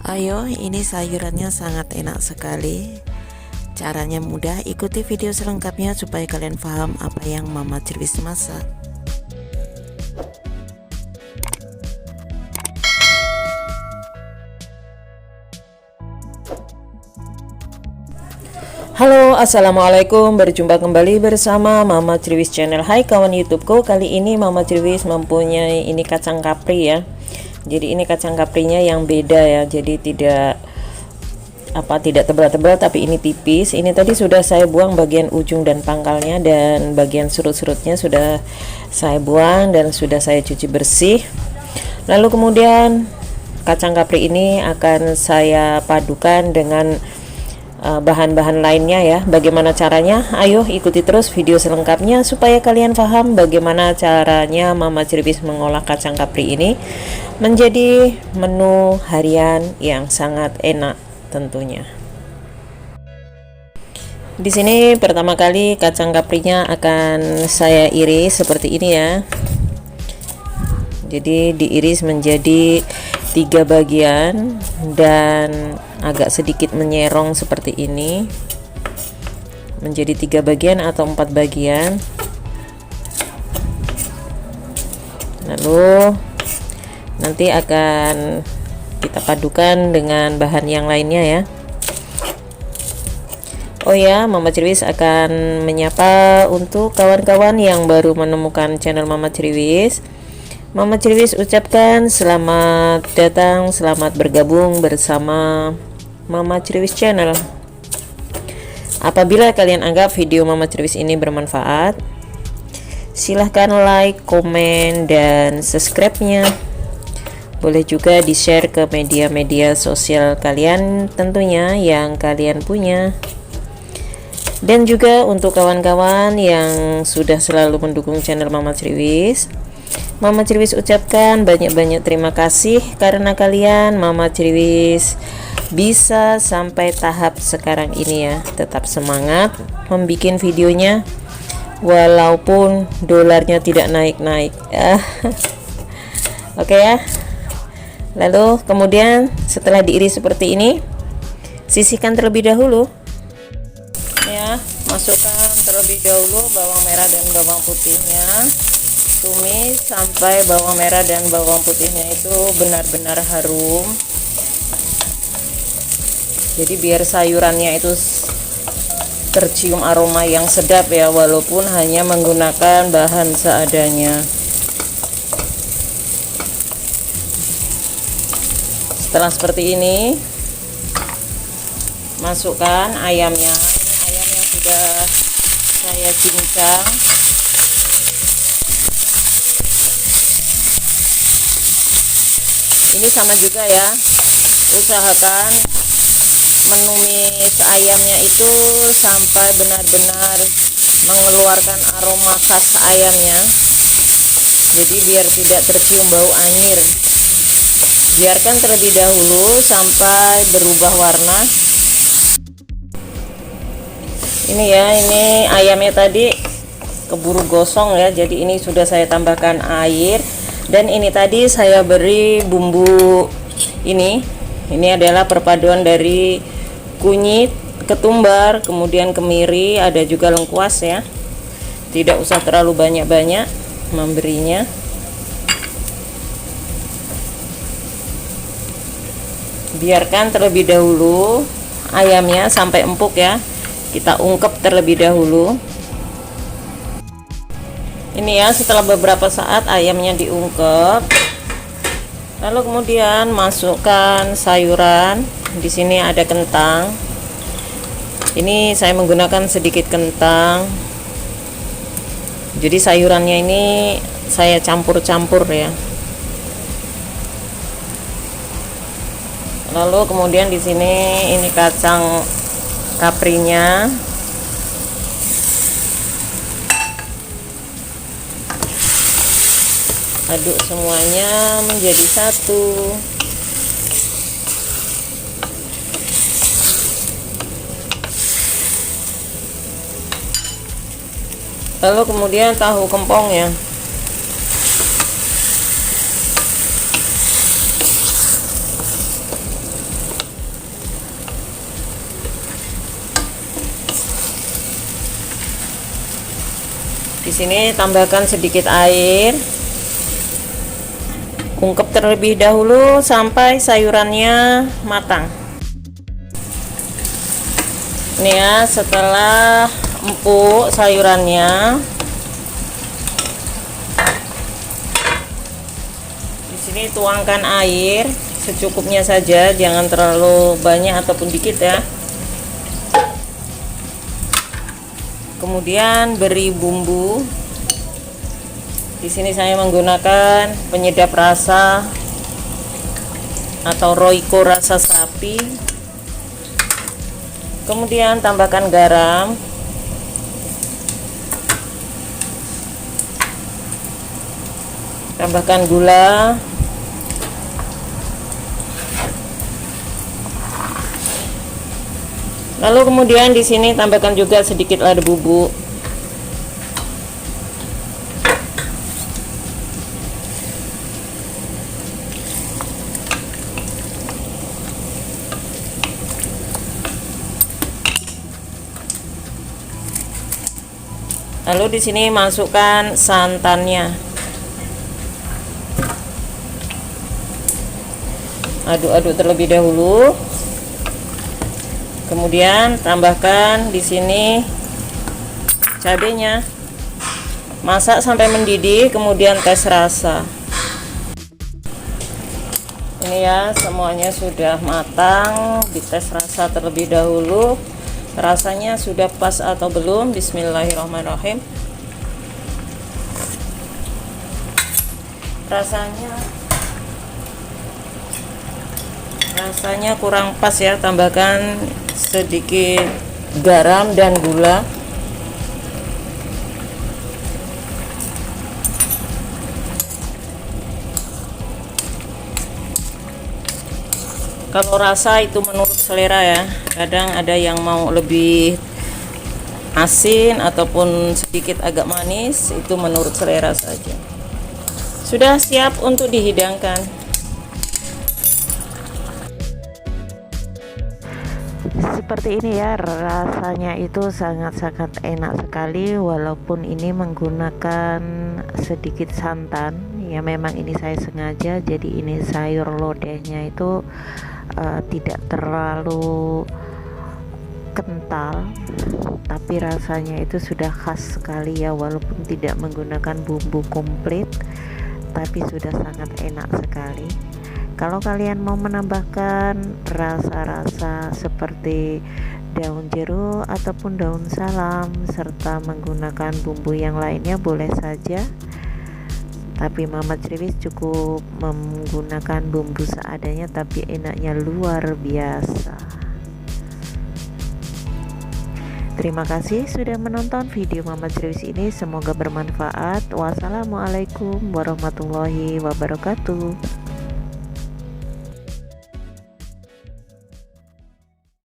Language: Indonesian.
Ayo, ini sayurannya sangat enak sekali. Caranya mudah, ikuti video selengkapnya supaya kalian paham apa yang Mama Cirwis masak. Halo, assalamualaikum. Berjumpa kembali bersama Mama Cirwis channel. Hai kawan YouTubeku, kali ini Mama Cirwis mempunyai ini kacang kapri ya. Jadi ini kacang kaprinya yang beda ya. Jadi tidak tebal-tebal, tapi ini tipis. Ini tadi sudah saya buang bagian ujung dan pangkalnya, dan bagian surut-surutnya sudah saya buang dan sudah saya cuci bersih. Lalu kemudian kacang kapri ini akan saya padukan dengan bahan-bahan lainnya ya. Bagaimana caranya? Ayo ikuti terus video selengkapnya supaya kalian paham bagaimana caranya Mama Cirwis mengolah kacang kapri ini menjadi menu harian yang sangat enak tentunya. Di sini pertama kali kacang kaprinya akan saya iris seperti ini ya. Jadi diiris menjadi 3 bagian dan agak sedikit menyerong seperti ini, menjadi 3 bagian atau 4 bagian. Lalu nanti akan kita padukan dengan bahan yang lainnya ya. Oh ya, Mama Cirwis akan menyapa untuk kawan-kawan yang baru menemukan channel Mama Cirwis. Mama Cirwis ucapkan selamat datang, selamat bergabung bersama Mama Cirwis channel. Apabila kalian anggap video Mama Cirwis ini bermanfaat, silahkan like, komen, dan subscribe-nya. Boleh juga di-share ke media-media sosial kalian tentunya yang kalian punya. Dan juga untuk kawan-kawan yang sudah selalu mendukung channel Mama Cirwis, Mama Cirwis ucapkan banyak-banyak terima kasih karena kalian Mama Cirwis bisa sampai tahap sekarang ini ya. Tetap semangat membuat videonya walaupun dolarnya tidak naik-naik. Oke ya. Lalu kemudian setelah diiris seperti ini, sisihkan terlebih dahulu ya. Masukkan terlebih dahulu bawang merah dan bawang putihnya. Tumis sampai bawang merah dan bawang putihnya itu benar-benar harum. Jadi biar sayurannya itu tercium aroma yang sedap ya, walaupun hanya menggunakan bahan seadanya. Setelah seperti ini, masukkan ayamnya. Ini ayam yang sudah saya cincang. Ini sama juga ya, usahakan menumis ayamnya itu sampai benar-benar mengeluarkan aroma khas ayamnya. Jadi biar tidak tercium bau anyir, biarkan terlebih dahulu sampai berubah warna. Ini ya, ini ayamnya tadi keburu gosong ya, jadi ini sudah saya tambahkan air. Dan ini tadi saya beri bumbu ini adalah perpaduan dari kunyit, ketumbar, kemudian kemiri, ada juga lengkuas ya. Tidak usah terlalu banyak-banyak memberinya. Biarkan terlebih dahulu ayamnya sampai empuk ya. Kita ungkep terlebih dahulu. Ini ya, setelah beberapa saat ayamnya diungkep, lalu kemudian masukkan sayuran. Di sini ada kentang. Ini saya menggunakan sedikit kentang. Jadi sayurannya ini saya campur-campur ya. Lalu kemudian di sini ini kacang kaprinya. Aduk semuanya menjadi satu. Lalu kemudian tahu kempong ya. Di sini tambahkan sedikit air. Ungkep terlebih dahulu sampai sayurannya matang. Ini ya, setelah empuk sayurannya. Di sini tuangkan air secukupnya saja, jangan terlalu banyak ataupun dikit ya. Kemudian beri bumbu. Di sini saya menggunakan penyedap rasa atau Royco rasa sapi. Kemudian tambahkan garam. Tambahkan gula. Lalu kemudian di sini tambahkan juga sedikit lada bubuk. Lalu di sini masukkan santannya. Aduk-aduk terlebih dahulu. Kemudian tambahkan di sini cabenya. Masak sampai mendidih, kemudian tes rasa. Ini ya, semuanya sudah matang. Dites rasa terlebih dahulu. Rasanya sudah pas atau belum? Bismillahirrahmanirrahim. Rasanya kurang pas ya, tambahkan sedikit garam dan gula. Kalau rasa itu menurut selera ya, kadang ada yang mau lebih asin ataupun sedikit agak manis, itu menurut selera saja. Sudah siap untuk dihidangkan. Seperti ini ya, rasanya itu sangat-sangat enak sekali, walaupun ini menggunakan sedikit santan ya. Memang ini saya sengaja, jadi ini sayur lodehnya itu tidak terlalu kental, tapi rasanya itu sudah khas sekali ya, walaupun tidak menggunakan bumbu komplit, tapi sudah sangat enak sekali. Kalau kalian mau menambahkan rasa-rasa seperti daun jeruk ataupun daun salam serta menggunakan bumbu yang lainnya boleh saja, tapi Mama Criwis cukup menggunakan bumbu seadanya, tapi enaknya luar biasa. Terima kasih sudah menonton video Mama Criwis ini, semoga bermanfaat. Wassalamualaikum warahmatullahi wabarakatuh.